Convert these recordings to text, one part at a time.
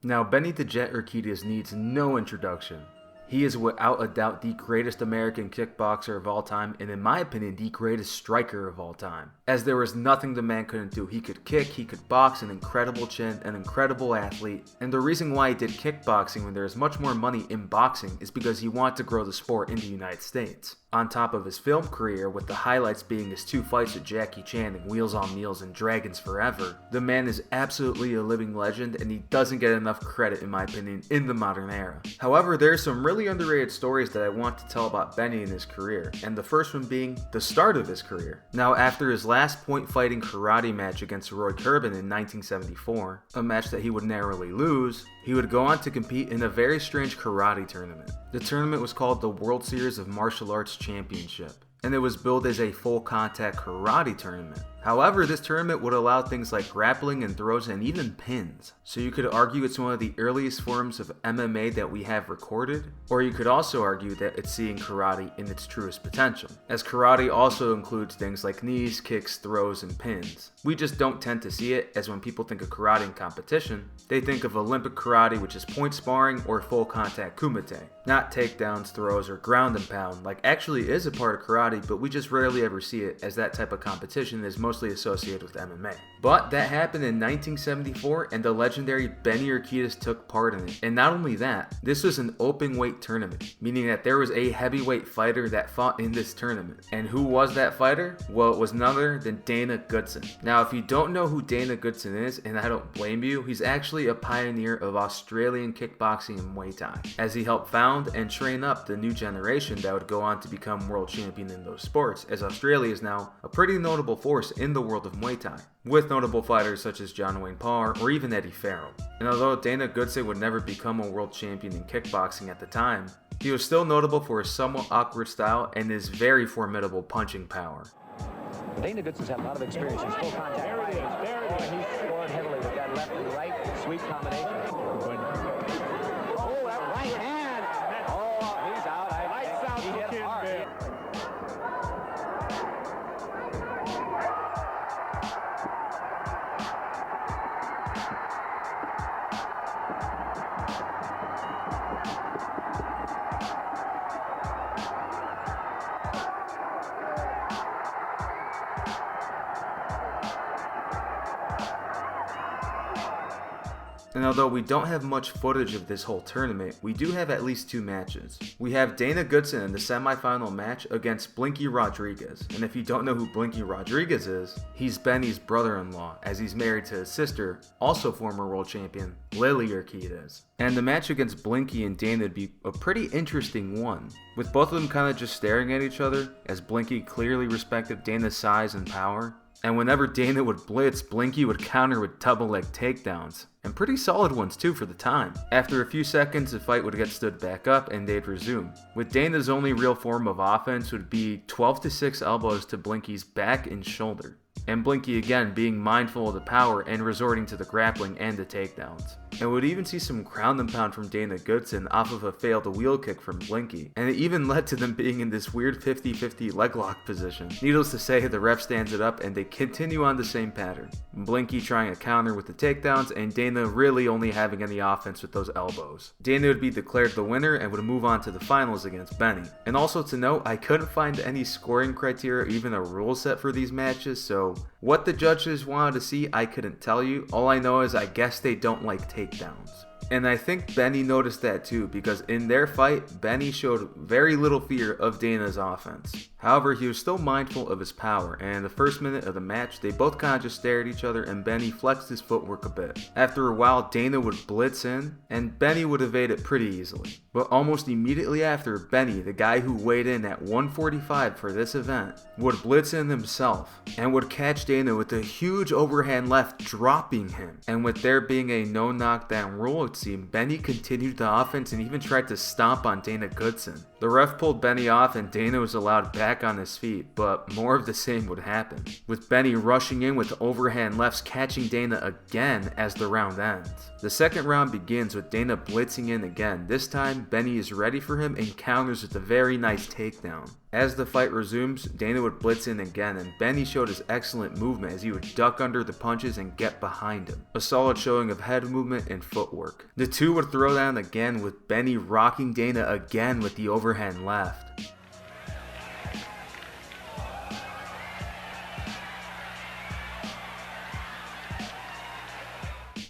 Now, Benny the Jet Urquidez needs no introduction. He is without a doubt the greatest American kickboxer of all time, and in my opinion, the greatest striker of all time. As there was nothing the man couldn't do. He could kick, he could box, an incredible chin, an incredible athlete. And the reason why he did kickboxing when there is much more money in boxing is because he wanted to grow the sport in the United States. On top of his film career, with the highlights being his 2 fights with Jackie Chan in Wheels on Meals and Dragons Forever, the man is absolutely a living legend and he doesn't get enough credit in my opinion in the modern era. However, there are some really underrated stories that I want to tell about Benny in his career, and the first one being the start of his career. Now, after his last point fighting karate match against Roy Corbin in 1974, a match that he would narrowly lose, he would go on to compete in a very strange karate tournament. The tournament was called the World Series of Martial Arts Championship, and it was billed as a full contact karate tournament. However, this tournament would allow things like grappling and throws and even pins. So you could argue it's one of the earliest forms of MMA that we have recorded, or you could also argue that it's seeing karate in its truest potential, as karate also includes things like knees, kicks, throws, and pins. We just don't tend to see it, as when people think of karate in competition, they think of Olympic karate, which is point sparring or full contact kumite, not takedowns, throws, or ground and pound, like actually is a part of karate, but we just rarely ever see it, as that type of competition is mostly associated with MMA. But that happened in 1974, and the legendary Benny Urquidez took part in it. And not only that, this was an open weight tournament, meaning that there was a heavyweight fighter that fought in this tournament. And who was that fighter? Well, it was none other than Dana Goodson. Now, if you don't know who Dana Goodson is, and I don't blame you, he's actually a pioneer of Australian kickboxing and Muay Thai, as he helped found and train up the new generation that would go on to become world champion in those sports, as Australia is now a pretty notable force in the world of Muay Thai, with notable fighters such as John Wayne Parr or even Eddie Farrell. And although Dana Goodson would never become a world champion in kickboxing at the time, he was still notable for his somewhat awkward style and his very formidable punching power. Dana Goodson's had a lot of experience. He's full contact. There it is. There it is. He's scored heavily with that left and right. Sweet combination. Oh, that right hand. Oh, he's out. Lights out. He hit hard. And although we don't have much footage of this whole tournament, we do have at least 2 matches. We have Dana Goodson in the semifinal match against Blinky Rodriguez. And if you don't know who Blinky Rodriguez is, he's Benny's brother-in-law, as he's married to his sister, also former world champion, Lily Urquidez. And the match against Blinky and Dana would be a pretty interesting one, with both of them kind of just staring at each other, as Blinky clearly respected Dana's size and power. And whenever Dana would blitz, Blinky would counter with double leg takedowns, and pretty solid ones too for the time. After a few seconds, the fight would get stood back up and they'd resume, with Dana's only real form of offense would be 12-6 elbows to Blinky's back and shoulder, and Blinky again being mindful of the power and resorting to the grappling and the takedowns. And would even see some ground and pound from Dana Goodson off of a failed wheel kick from Blinky, and it even led to them being in this weird 50-50 leg lock position. Needless to say, the ref stands it up and they continue on the same pattern. Blinky trying a counter with the takedowns, and Dana really only having any offense with those elbows. Dana would be declared the winner and would move on to the finals against Benny. And also to note, I couldn't find any scoring criteria or even a rule set for these matches, so what the judges wanted to see, I couldn't tell you. All I know is I guess they don't like takedowns. And I think Benny noticed that too, because in their fight, Benny showed very little fear of Dana's offense. However, he was still mindful of his power, and in the first minute of the match, they both kind of just stared at each other and Benny flexed his footwork a bit. After a while, Dana would blitz in, and Benny would evade it pretty easily. But almost immediately after, Benny, the guy who weighed in at 145 for this event, would blitz in himself, and would catch Dana with a huge overhand left, dropping him. And with there being a no knockdown rule, it seemed, Benny continued the offense and even tried to stomp on Dana Goodson. The ref pulled Benny off and Dana was allowed back back on his feet, but more of the same would happen, with Benny rushing in with overhand lefts, catching Dana again as the round ends. The second round begins with Dana blitzing in again. This time, Benny is ready for him and counters with a very nice takedown. As the fight resumes, Dana would blitz in again, and Benny showed his excellent movement as he would duck under the punches and get behind him. A solid showing of head movement and footwork. The two would throw down again, with Benny rocking Dana again with the overhand left.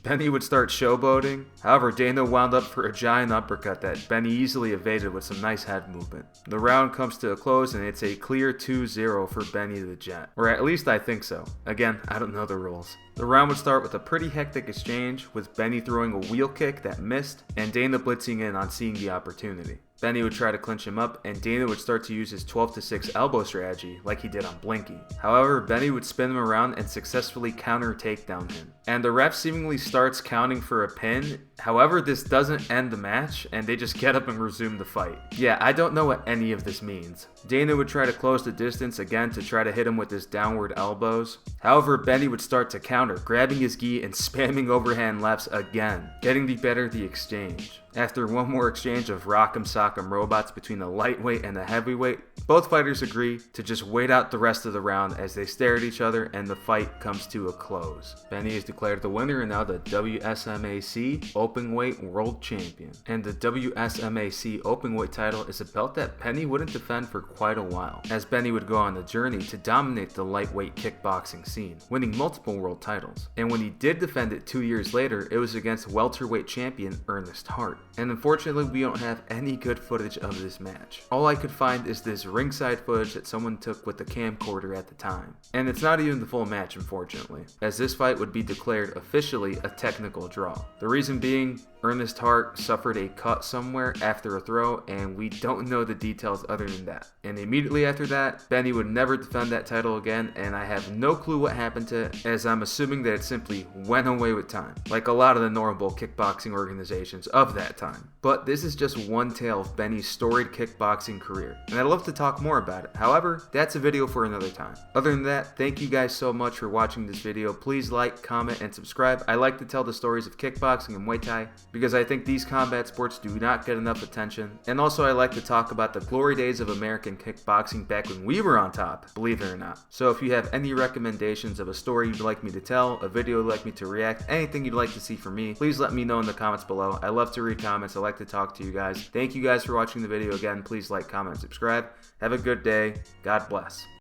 Benny would start showboating. However, Dana wound up for a giant uppercut that Benny easily evaded with some nice head movement. The round comes to a close and it's a clear 2-0 for Benny the Jet. Or at least I think so. Again, I don't know the rules. The round would start with a pretty hectic exchange, with Benny throwing a wheel kick that missed and Dana blitzing in on seeing the opportunity. Benny would try to clinch him up, and Dana would start to use his 12-6 elbow strategy like he did on Blinky. However, Benny would spin him around and successfully counter takedown him. And the ref seemingly starts counting for a pin. However, this doesn't end the match, and they just get up and resume the fight. Yeah, I don't know what any of this means. Dana would try to close the distance again to try to hit him with his downward elbows. However, Benny would start to counter, grabbing his gi and spamming overhand lefts again, getting the better of the exchange. After one more exchange of rock'em sock'em robots between the lightweight and the heavyweight, both fighters agree to just wait out the rest of the round as they stare at each other and the fight comes to a close. Benny is declared the winner and now the WSMAC Openweight World Champion. And the WSMAC Openweight title is a belt that Benny wouldn't defend for quite a while, as Benny would go on the journey to dominate the lightweight kickboxing scene, winning multiple world titles. And when he did defend it 2 years later, it was against welterweight champion Ernest Hart. And unfortunately, we don't have any good footage of this match. All I could find is this ringside footage that someone took with the camcorder at the time. And it's not even the full match, unfortunately, as this fight would be declared officially a technical draw. The reason being, Ernest Hart suffered a cut somewhere after a throw, and we don't know the details other than that. And immediately after that, Benny would never defend that title again, and I have no clue what happened to it, as I'm assuming that it simply went away with time, like a lot of the notable kickboxing organizations of that time. But this is just one tale of Benny's storied kickboxing career, and I'd love to talk more about it. However, that's a video for another time. Other than that, thank you guys so much for watching this video. Please like, comment, and subscribe. I like to tell the stories of kickboxing and Muay Thai, because I think these combat sports do not get enough attention. And also I like to talk about the glory days of American kickboxing back when we were on top, believe it or not. So if you have any recommendations of a story you'd like me to tell, a video you'd like me to react, anything you'd like to see from me, please let me know in the comments below. I love to read comments. I like to talk to you guys. Thank you guys for watching the video again. Please like, comment, and subscribe. Have a good day. God bless.